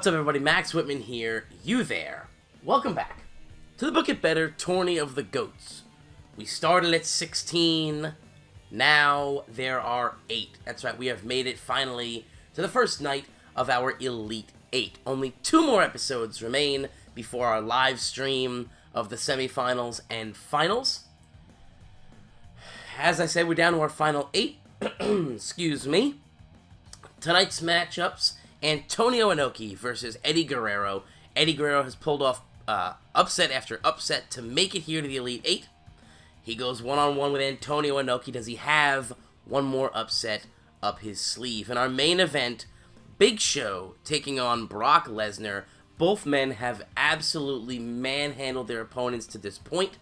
What's up, everybody? Max Whitman here. You there. Welcome back to the Book It Better Tourney of the GOATS. We started at 16. Now there are 8. That's right, we have made it finally to the first night of our Elite 8. Only 2 more episodes remain before our live stream of the semifinals and finals. As I said, we're down to our final 8. Excuse me. Tonight's matchups: Antonio Inoki versus Eddie Guerrero. Eddie Guerrero has pulled off upset after upset to make it here to the Elite 8. He goes one-on-one with Antonio Inoki. Does he have one more upset up his sleeve? In our main event, Big Show taking on Brock Lesnar. Both men have absolutely manhandled their opponents to this point.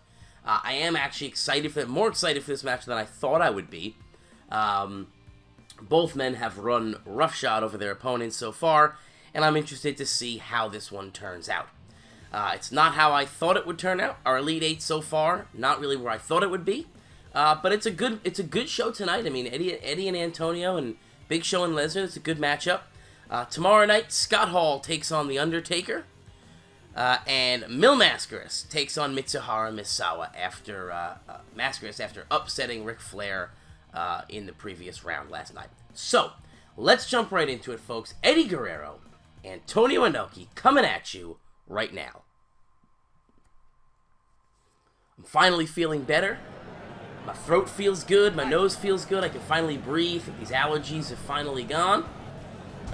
I am actually excited for more excited for this match than I thought I would be. Both men have run roughshod over their opponents so far, and I'm interested to see how this one turns out. It's not how I thought it would turn out. Our Elite 8 so far, not really where I thought it would be, but it's a good show tonight. I mean, Eddie and Antonio and Big Show and Lesnar. It's a good matchup. Tomorrow night, Scott Hall takes on The Undertaker, and Mil Mascaras takes on Mitsuharu Misawa after Mascaras after upsetting Ric Flair in the previous round last night. So, let's jump right into it, folks. Eddie Guerrero, Antonio Inoki coming at you right now. I'm finally feeling better. My throat feels good. My nose feels good. I can finally breathe. These allergies have finally gone.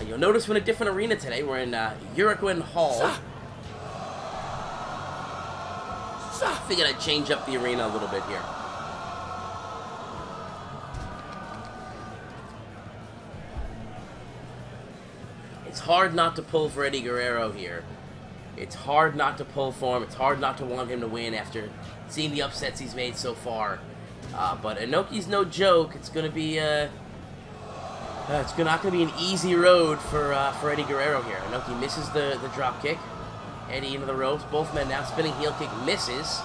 You'll notice we're in a different arena today. We're in Uruguayan Hall. I figured I'd change up the arena a little bit here. It's hard not to pull for Eddie Guerrero here. It's hard not to pull for him. It's hard not to want him to win after seeing the upsets he's made so far. But Inoki's no joke. It's going to be not going to be an easy road for Eddie Guerrero here. Inoki misses the drop kick. Eddie into the ropes. Both men now. Spinning heel kick misses.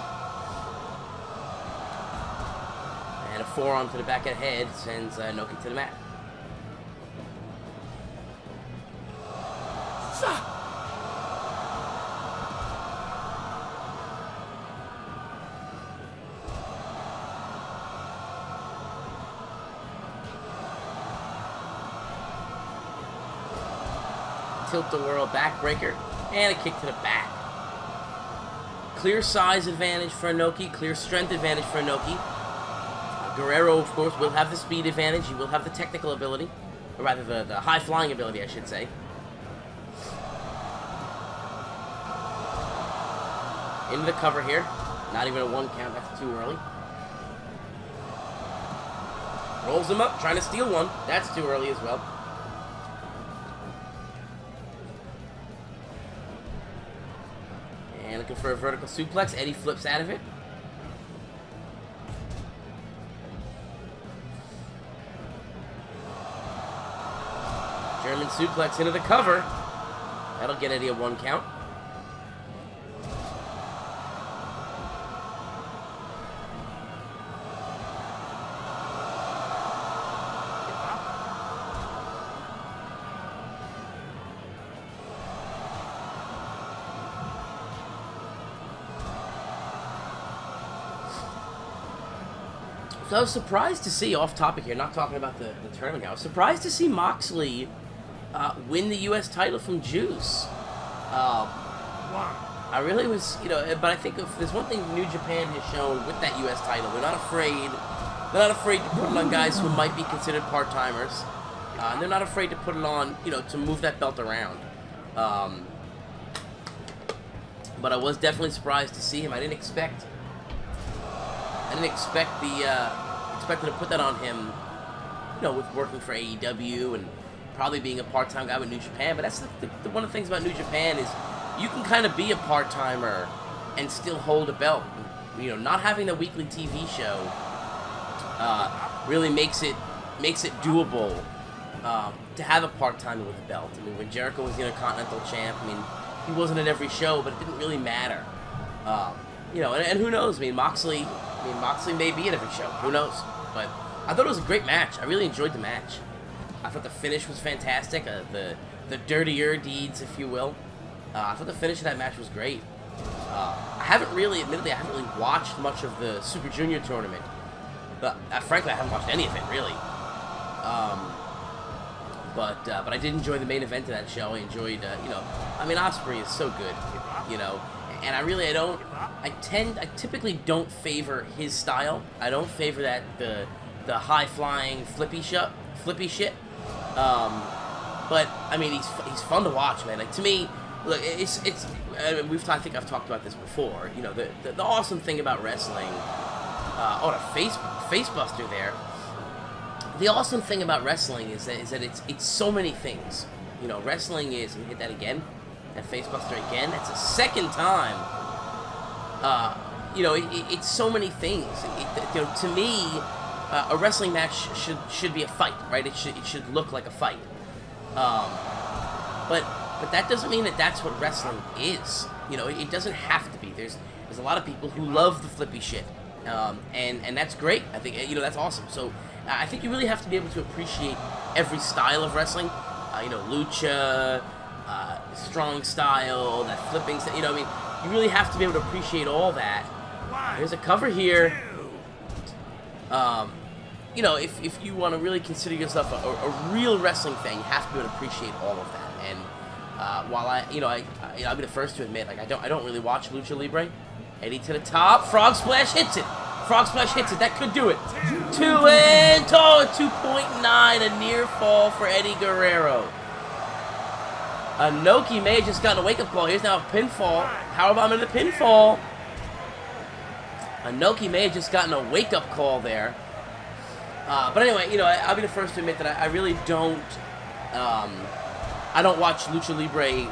And a forearm to the back of the head sends Inoki to the mat. Tilt-a-whirl backbreaker, and a kick to the back. Clear size advantage for Inoki, clear strength advantage for Inoki. Guerrero, of course, will have the speed advantage. He will have the technical ability, or rather the high-flying ability, I should say. Into the cover here. Not even a 1 count, that's too early. Rolls him up, trying to steal one. That's too early as well. And looking for a vertical suplex. Eddie flips out of it. German suplex into the cover. That'll get Eddie a 1 count. So I was surprised to see, off topic here, not talking about the tournament now, I was surprised to see Moxley win the U.S. title from Juice. I really was, but I think if there's one thing New Japan has shown with that U.S. title, they're not afraid to put it on guys who might be considered part-timers. And they're not afraid to put it on, to move that belt around. But I was definitely surprised to see him. I didn't expect expected to put that on him, with working for AEW and probably being a part-time guy with New Japan. But that's one of the things about New Japan is you can kind of be a part-timer and still hold a belt. Not having a weekly TV show really makes it doable to have a part-timer with a belt. I mean, when Jericho was the Intercontinental Champ, he wasn't at every show, but it didn't really matter. And who knows? Moxley may be at every show. Who knows? But I thought it was a great match. I really enjoyed the match. I thought the finish was fantastic. The the dirtier deeds, if you will. I thought the finish of that match was great. Admittedly, I haven't really watched much of the Super Junior tournament. But frankly, I haven't watched any of it, really. But I did enjoy the main event of that show. I enjoyed, I mean, Ospreay is so good, and I typically don't favor his style. I don't favor that, the high-flying flippy shit. But, I mean, he's fun to watch, man. Like, to me, look, I think I've talked about this before. The awesome thing about wrestling, the facebuster there. The awesome thing about wrestling is that it's so many things. Wrestling is, and hit that again, that facebuster again. That's the second time. It's so many things. To me, a wrestling match should be a fight, right? It should look like a fight. But that doesn't mean that that's what wrestling is. It doesn't have to be. There's a lot of people who love the flippy shit, and that's great. I think that's awesome. So I think you really have to be able to appreciate every style of wrestling. Lucha, strong style, that flipping. You really have to be able to appreciate all that. There's a cover here. If you want to really consider yourself a real wrestling fan, you have to be able to appreciate all of that. And while I'll be the first to admit, I don't really watch Lucha Libre. Eddie to the top, Frog Splash hits it. Frog Splash hits it. That could do it. 2.9, a near fall for Eddie Guerrero. Inoki may have just gotten a wake-up call. Here's now a pinfall. How about him in the pinfall? Inoki may have just gotten a wake-up call there. But anyway, I'll be the first to admit that I really don't, I don't watch Lucha Libre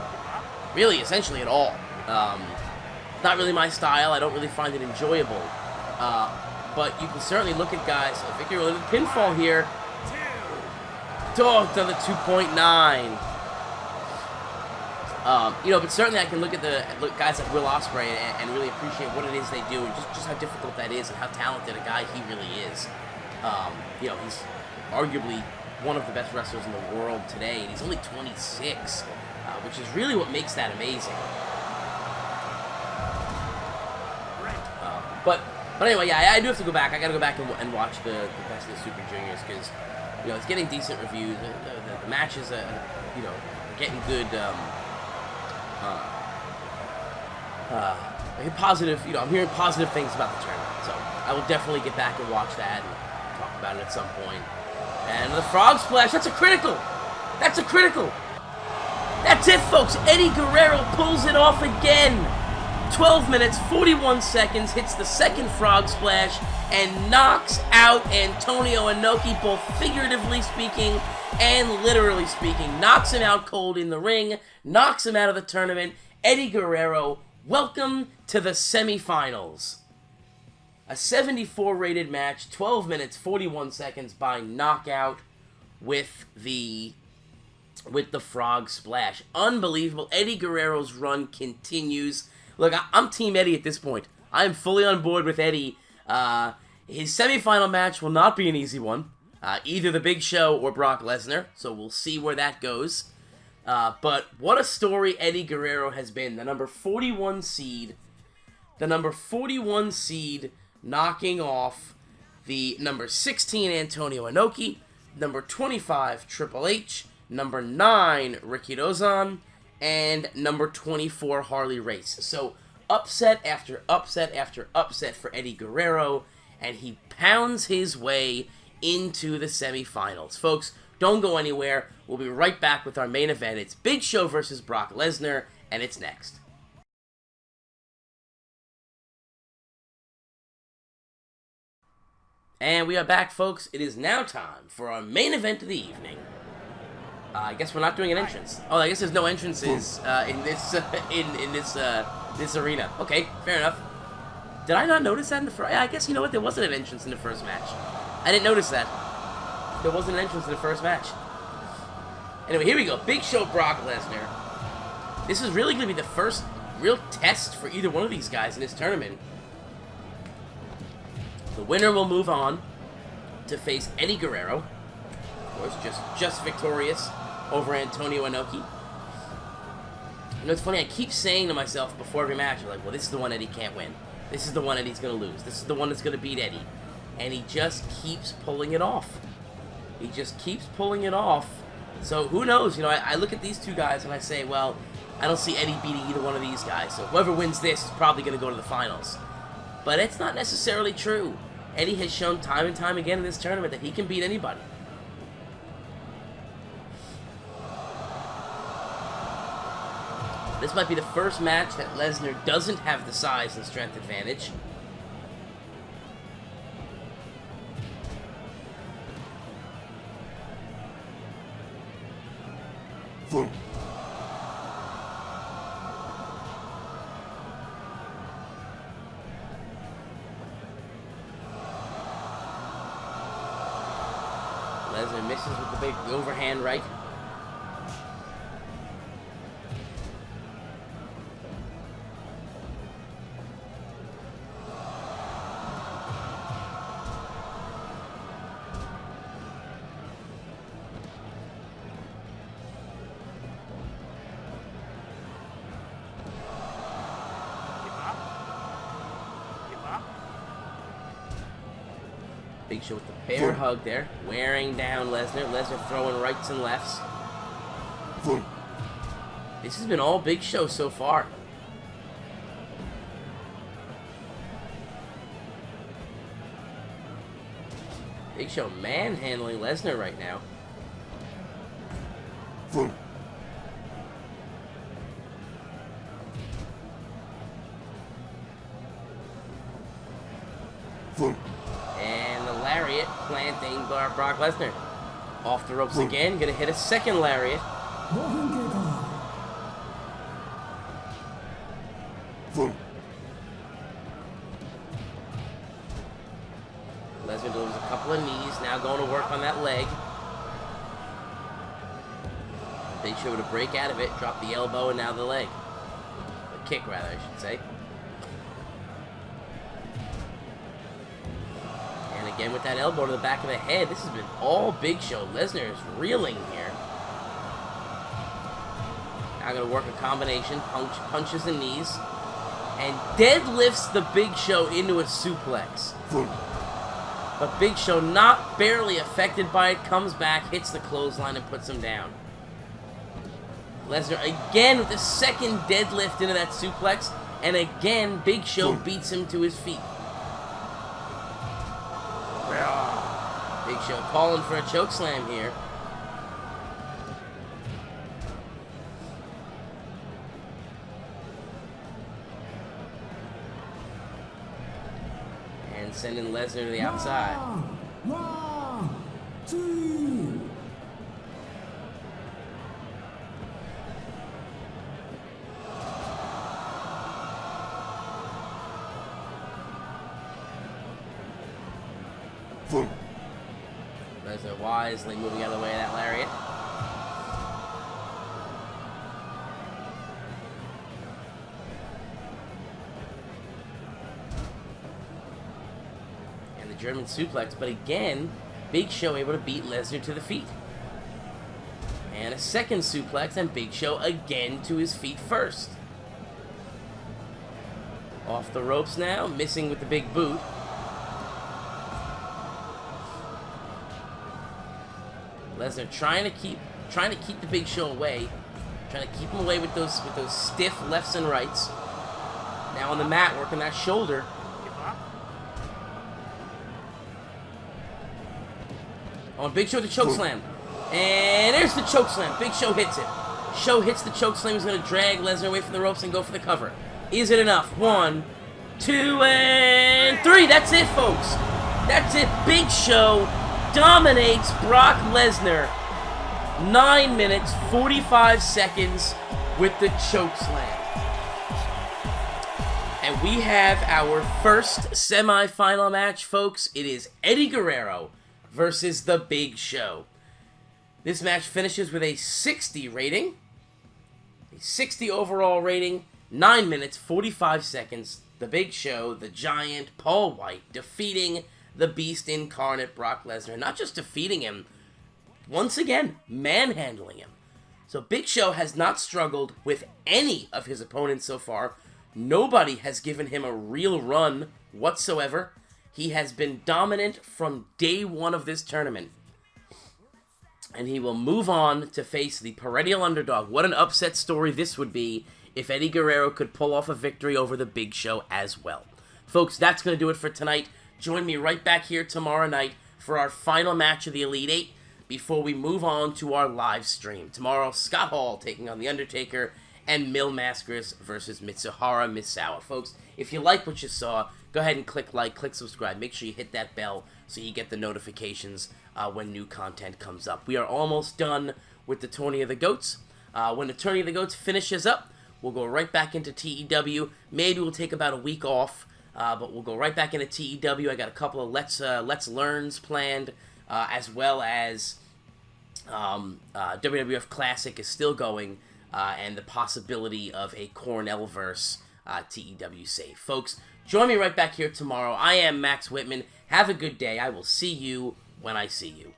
really, essentially at all. Not really my style. I don't really find it enjoyable. But you can certainly look at guys. Victor with a pinfall here. Another 2.9. But certainly I can look at guys like Will Ospreay and really appreciate what it is they do and just how difficult that is and how talented a guy he really is. He's arguably one of the best wrestlers in the world today, and he's only 26, which is really what makes that amazing. But anyway, yeah, I do have to go back. I got to go back and watch the best of the Super Juniors because it's getting decent reviews. The matches, getting good. Positive. I'm hearing positive things about the tournament, so I will definitely get back and watch that and talk about it at some point. And the Frog Splash. That's a critical. That's it, folks. Eddie Guerrero pulls it off again. 12 minutes, 41 seconds, hits the second Frog Splash, and knocks out Antonio Inoki, both figuratively speaking and literally speaking. Knocks him out cold in the ring, knocks him out of the tournament. Eddie Guerrero, welcome to the semifinals. A 74 rated match, 12 minutes, 41 seconds by knockout with the Frog Splash. Unbelievable. Eddie Guerrero's run continues. Look, I'm Team Eddie at this point. I am fully on board with Eddie. His semifinal match will not be an easy one. Either the Big Show or Brock Lesnar. So we'll see where that goes. But what a story Eddie Guerrero has been. The number 41 seed. Knocking off the number 16 Antonio Inoki. Number 25 Triple H. Number 9 Ricky Dozan. And number 24, Harley Race. So, upset after upset after upset for Eddie Guerrero, and he pounds his way into the semifinals. Folks, don't go anywhere. We'll be right back with our main event. It's Big Show versus Brock Lesnar, and it's next. And we are back, folks. It is now time for our main event of the evening. I guess we're not doing an entrance. Oh, I guess there's no entrances in this this arena. Okay, fair enough. Did I not notice that in the first? I guess there wasn't an entrance in the first match. I didn't notice that. There wasn't an entrance in the first match. Anyway, here we go. Big Show, Brock Lesnar. This is really going to be the first real test for either one of these guys in this tournament. The winner will move on to face Eddie Guerrero. Of course, just victorious over Antonio Inoki. You know, it's funny, I keep saying to myself before every match, I'm like, well, this is the one Eddie can't win. This is the one Eddie's going to lose. This is the one that's going to beat Eddie. And he just keeps pulling it off. He just keeps pulling it off. So who knows? You know, I look at these two guys and I say, well, I don't see Eddie beating either one of these guys. So whoever wins this is probably going to go to the finals. But it's not necessarily true. Eddie has shown time and time again in this tournament that he can beat anybody. This might be the first match that Lesnar doesn't have the size and strength advantage. Boom. Lesnar misses with the big overhand right. Big Show with the bear hug there, wearing down Lesnar. Lesnar throwing rights and lefts. This has been all Big Show so far. Big Show manhandling Lesnar right now. And the lariat planting Brock Lesnar. Off the ropes again, gonna hit a second lariat. Lesnar delivers a couple of knees, now going to work on that leg. Big Show to break out of it, drop the elbow and now the leg. The kick, rather, I should say. And again with that elbow to the back of the head. This has been all Big Show. Lesnar is reeling here. Now going to work a combination, punches and knees. And deadlifts the Big Show into a suplex. But Big Show, not barely affected by it, comes back, hits the clothesline, and puts him down. Lesnar again with the second deadlift into that suplex, and again, Big Show beats him to his feet. Big Show calling for a chokeslam here. And sending Lesnar to the outside. 1, 2. Lesnar wisely moving out of the way of that lariat. And the German suplex, but again, Big Show able to beat Lesnar to the feet. And a second suplex, and Big Show again to his feet first. Off the ropes now, missing with the big boot. Lesnar trying to keep the Big Show away, trying to keep him away with those stiff lefts and rights. Now on the mat, working that shoulder. On Big Show, the chokeslam, and there's the chokeslam. Big Show hits it. Show hits the chokeslam. He's going to drag Lesnar away from the ropes and go for the cover. Is it enough? 1, 2, and 3. That's it, folks. That's it. Big Show dominates Brock Lesnar 9 minutes 45 seconds with the chokeslam. And we have our first semi-final match, folks. It is Eddie Guerrero versus the Big Show. This match finishes with a 60 rating. A 60 overall rating. 9 minutes 45 seconds. The Big Show, the Giant, Paul White, defeating the Beast incarnate, Brock Lesnar. Not just defeating him, once again, manhandling him. So Big Show has not struggled with any of his opponents so far. Nobody has given him a real run whatsoever. He has been dominant from day one of this tournament. And he will move on to face the perennial underdog. What an upset story this would be if Eddie Guerrero could pull off a victory over the Big Show as well. Folks, that's going to do it for tonight. Join me right back here tomorrow night for our final match of the Elite Eight before we move on to our live stream. Tomorrow, Scott Hall taking on The Undertaker and Mil Mascaras versus Mitsuhara Misawa. Folks, if you like what you saw, go ahead and click like, click subscribe. Make sure you hit that bell so you get the notifications when new content comes up. We are almost done with the Tourney of the GOATS. When the Tourney of the GOATS finishes up, we'll go right back into TEW. Maybe we'll take about a week off, but we'll go right back into TEW. I got a couple of Let's Learns planned, as well as WWF Classic is still going, and the possibility of a Cornell-verse TEW save. Folks, join me right back here tomorrow. I am Max Whitman. Have a good day. I will see you when I see you.